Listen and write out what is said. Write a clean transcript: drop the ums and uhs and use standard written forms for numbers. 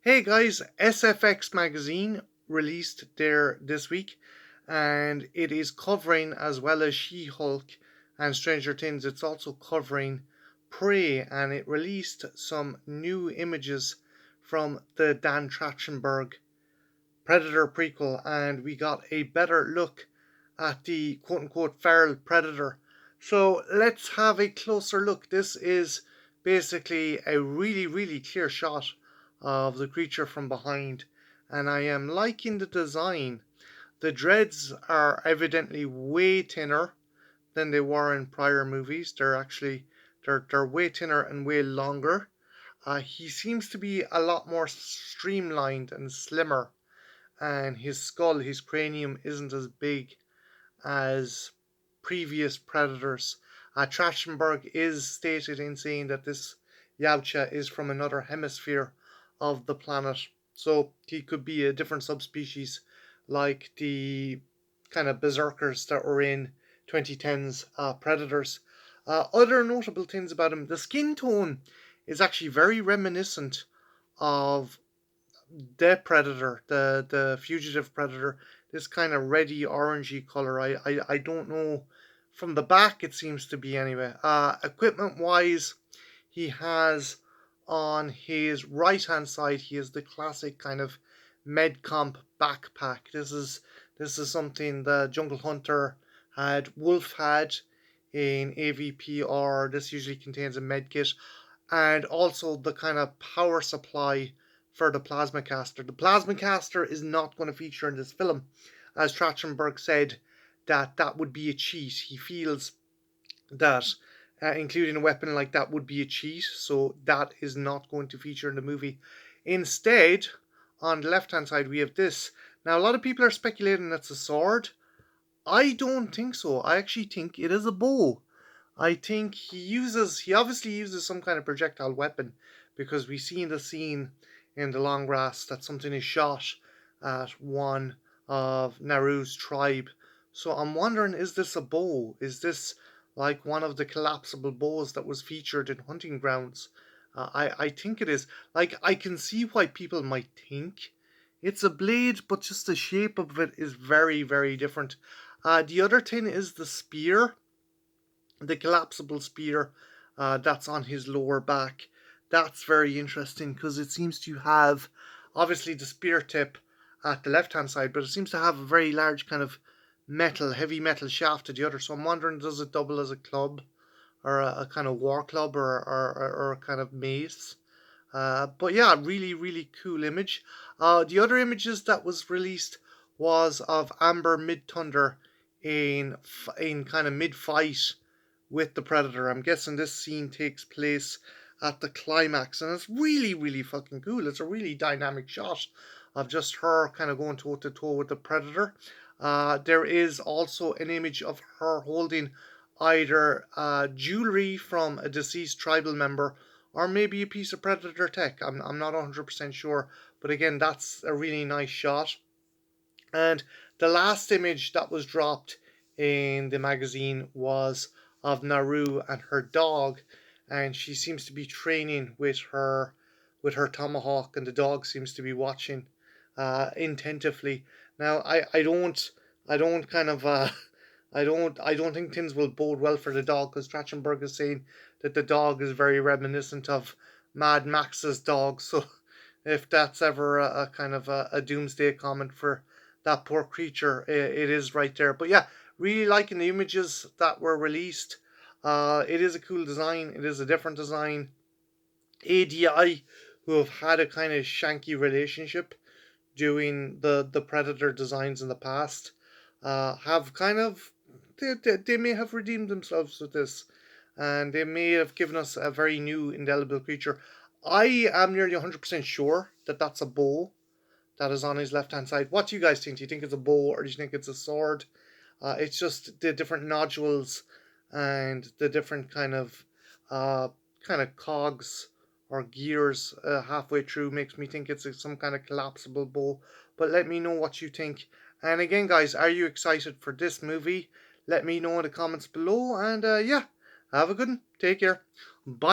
Hey guys, SFX magazine released there this week, and it is covering, as well as She-Hulk and Stranger Things, it's also covering Prey, and it released some new images from the Dan Trachtenberg Predator prequel, and we got a better look at the quote unquote feral predator. So let's have a closer look. This is basically a really clear shot of the creature from behind, and I am liking the design. The dreads are evidently way thinner than they were in prior movies. They're way thinner and way longer. He seems to be a lot more streamlined and slimmer, and his skull, his cranium, isn't as big as previous predators. Trachtenberg is stated in saying that this Yautja is from another hemisphere of the planet, so he could be a different subspecies, like the kind of berserkers that were in 2010's Predators. Other notable things about him: the skin tone is actually very reminiscent of the Predator, the fugitive Predator. This kind of reddy orangey color. I don't know. From the back, it seems to be anyway. Equipment wise, he has on his right hand side, he has the classic kind of medcomp backpack. This is something the Jungle Hunter Wolf had in AVP, or this usually contains a medkit, and also the kind of power supply for the plasma caster. The plasma caster is not going to feature in this film, as Trachtenberg said that that would be a cheat. He feels that including a weapon like that would be a cheat, so that is not going to feature in the movie. Instead, on the left hand side, we have this. Now, a lot of people are speculating that's a sword. I don't think so. I actually think it is a bow. I think he obviously uses some kind of projectile weapon, because we see in the scene in the long grass that something is shot at one of Naru's tribe. So I'm wondering, is this a bow? Is this like one of the collapsible bows that was featured in Hunting Grounds? I think it is. Like, I can see why people might think it's a blade, but just the shape of it is very different. The other thing is the spear, the collapsible spear that's on his lower back. That's very interesting because it seems to have obviously the spear tip at the left hand side, but it seems to have a very large kind of heavy metal shaft at the other. So I'm wondering, does it double as a club, or a kind of war club, or a kind of mace? But yeah, really cool image. The other images that was released was of Amber Mid Thunder in kind of mid fight with the Predator. I'm guessing this scene takes place at the climax, and it's really fucking cool. It's a really dynamic shot of just her kind of going toe to toe with the Predator. There is also an image of her holding either jewelry from a deceased tribal member, or maybe a piece of Predator tech. I'm not 100% sure, but again, that's a really nice shot. And the last image that was dropped in the magazine was of Naru and her dog, and she seems to be training with her tomahawk, and the dog seems to be watching intentively. Now, I don't kind of I don't think things will bode well for the dog, because Trachtenberg is saying that the dog is very reminiscent of Mad Max's dog. So if that's ever a kind of a doomsday comment for that poor creature, it is right there. But yeah, really liking the images that were released. It is a cool design. It is a different design. ADI, who have had a kind of shanky relationship doing the Predator designs in the past, have kind of they may have redeemed themselves with this, and they may have given us a very new indelible creature. I am nearly 100% sure that that's a bow that is on his left hand side. What do you guys think? Do you think it's a bow, or do you think it's a sword? It's just the different nodules and the different kind of cogs or gears halfway through makes me think it's some kind of collapsible bow. But let me know what you think. And again, guys, are you excited for this movie? Let me know in the comments below. And yeah, have a good one. Take care. Bye.